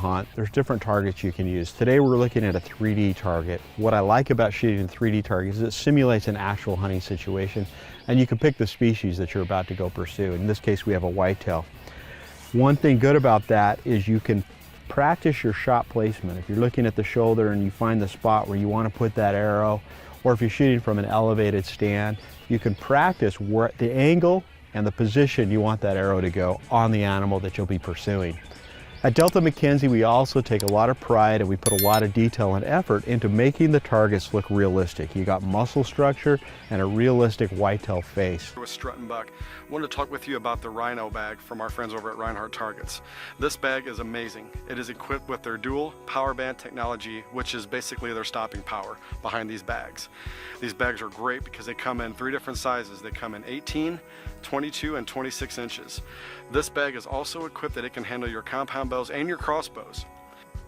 hunt, there's different targets you can use. Today we're looking at a 3D target. What I like about shooting 3D targets is it simulates an actual hunting situation, and you can pick the species that you're about to go pursue. In this case, we have a whitetail. One thing good about that is you can practice your shot placement. If you're looking at the shoulder and you find the spot where you want to put that arrow, or if you're shooting from an elevated stand, you can practice where the angle and the position you want that arrow to go on the animal that you'll be pursuing. At Delta McKenzie, we also take a lot of pride and we put a lot of detail and effort into making the targets look realistic. You got muscle structure and a realistic whitetail face. With Strutter buck, I wanted to talk with you about the Rhino bag from our friends over at Rinehart Targets. This bag is amazing. It is equipped with their dual power band technology, which is basically their stopping power behind these bags. These bags are great because they come in 3 different sizes. They come in 18, 22, and 26 inches. This bag is also equipped that it can handle your compound bows and your crossbows.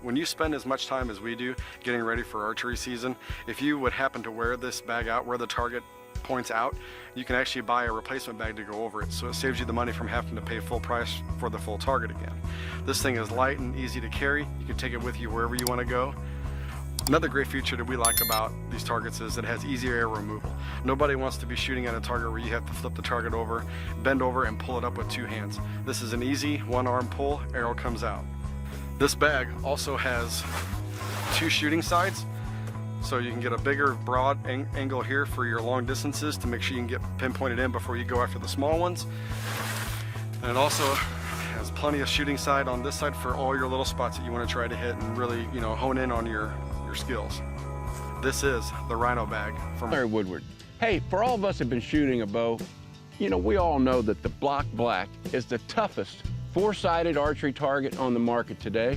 When you spend as much time as we do getting ready for archery season, if you would happen to wear this bag out where the target points out, you can actually buy a replacement bag to go over it, so it saves you the money from having to pay full price for the full target again. This thing is light and easy to carry. You can take it with you wherever you want to go. Another great feature that we like about these targets is it has easy arrow removal. Nobody wants to be shooting at a target where you have to flip the target over, bend over, and pull it up with 2 hands. This is an easy one-arm pull, arrow comes out. This bag also has 2 shooting sides, so you can get a bigger broad angle here for your long distances to make sure you can get pinpointed in before you go after the small ones. And it also has plenty of shooting side on this side for all your little spots that you want to try to hit and really, hone in on your skills. This is the Rhino bag from Larry Woodward. Hey, for all of us who've been shooting a bow, we all know that the Block Black is the toughest 4-sided archery target on the market today.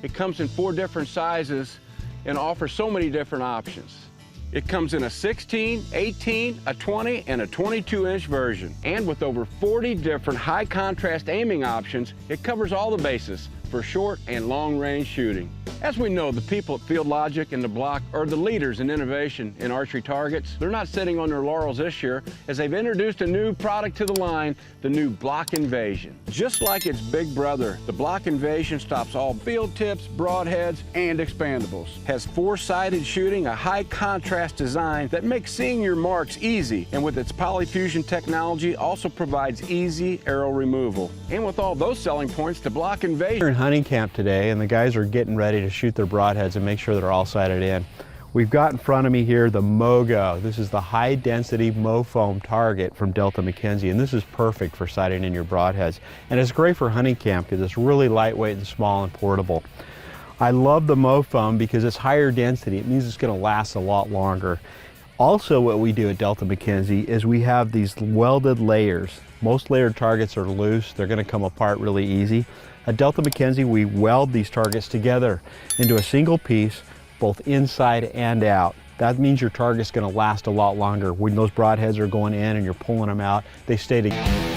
It comes in 4 different sizes and offers so many different options. It comes in a 16, 18, a 20, and a 22-inch version. And with over 40 different high contrast aiming options, it covers all the bases for short and long range shooting. As we know, the people at Field Logic and the Block are the leaders in innovation in archery targets. They're not sitting on their laurels this year, as they've introduced a new product to the line, the new Block Invasion. Just like its big brother, the Block Invasion stops all field tips, broadheads, and expandables. Has 4-sided shooting, a high contrast design that makes seeing your marks easy, and with its polyfusion technology also provides easy arrow removal. And with all those selling points, the Block Invasion. We're in hunting camp today and the guys are getting ready to shoot their broadheads and make sure they're all sighted in. We've got in front of me here the Mogo. This is the high density Mo foam target from Delta McKenzie, and this is perfect for sighting in your broadheads. And it's great for hunting camp because it's really lightweight and small and portable. I love the Mo foam because it's higher density. It means it's going to last a lot longer. Also, what we do at Delta McKenzie is we have these welded layers. Most layered targets are loose. They're going to come apart really easy. At Delta McKenzie, we weld these targets together into a single piece, both inside and out. That means your target's going to last a lot longer. When those broadheads are going in and you're pulling them out, they stay together.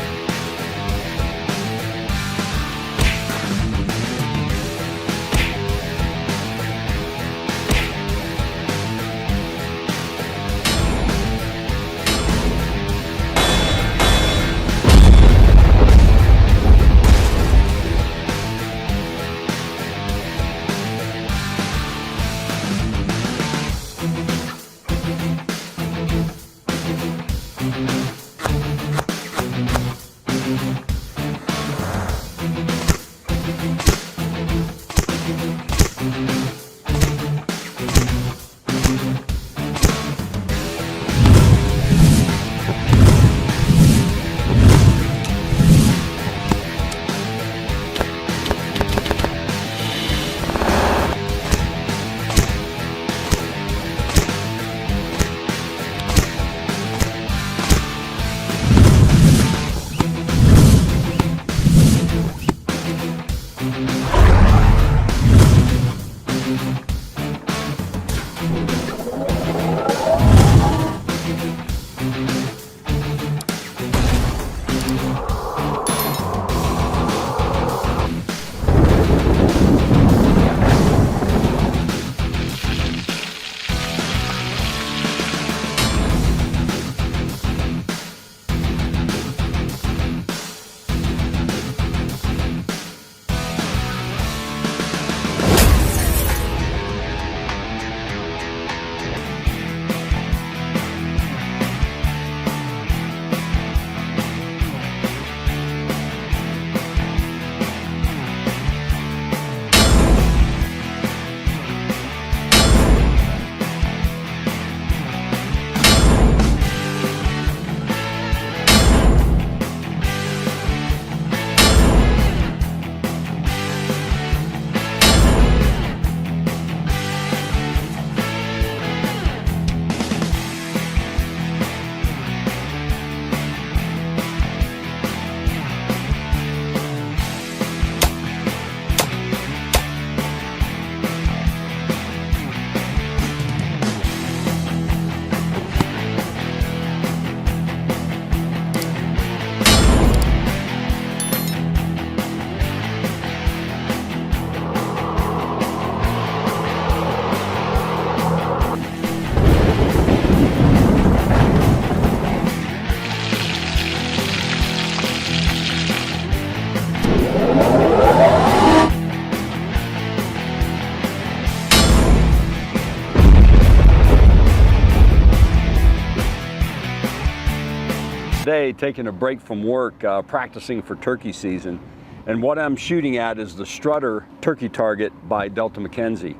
today taking a break from work, practicing for turkey season. And what I'm shooting at is the Strutter turkey target by Delta McKenzie.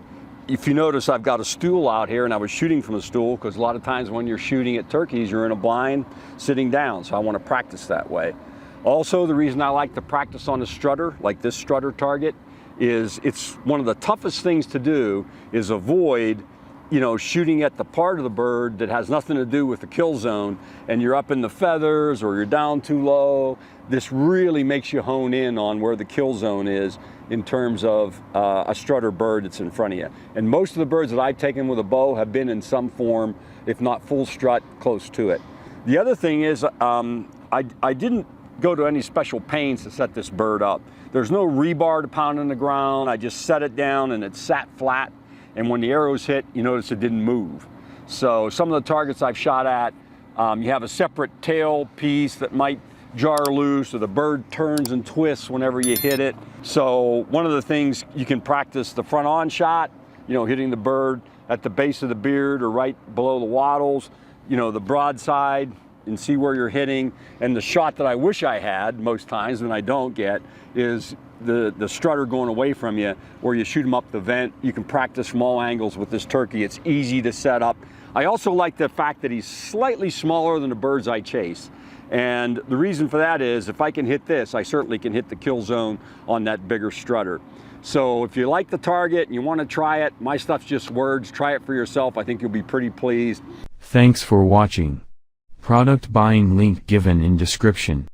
If you notice, I've got a stool out here, and I was shooting from a stool because a lot of times when you're shooting at turkeys, you're in a blind sitting down. So I want to practice that way. Also, the reason I like to practice on a Strutter, like this Strutter target, is it's one of the toughest things to do is avoid, you know, shooting at the part of the bird that has nothing to do with the kill zone, and you're up in the feathers or you're down too low. This really makes you hone in on where the kill zone is in terms of a Strutter bird that's in front of you. And most of the birds that I've taken with a bow have been in some form, if not full strut, close to it. The other thing is I didn't go to any special pains to set this bird up. There's no rebar to pound in the ground. I just set it down and it sat flat. And when the arrows hit, you notice it didn't move. So some of the targets I've shot at, you have a separate tail piece that might jar loose, or the bird turns and twists whenever you hit it. So one of the things you can practice the front on shot, you know, hitting the bird at the base of the beard or right below the wattles, you know, the broadside, and see where you're hitting. And the shot that I wish I had most times, and I don't get, is the Strutter going away from you, where you shoot them up the vent. You can practice from all angles with this turkey. It's easy to set up. I also like the fact that he's slightly smaller than the birds I chase. And the reason for that is if I can hit this, I certainly can hit the kill zone on that bigger Strutter. So if you like the target and you want to try it, my stuff's just words. Try it for yourself. I think you'll be pretty pleased. Thanks for watching. Product buying link given in description.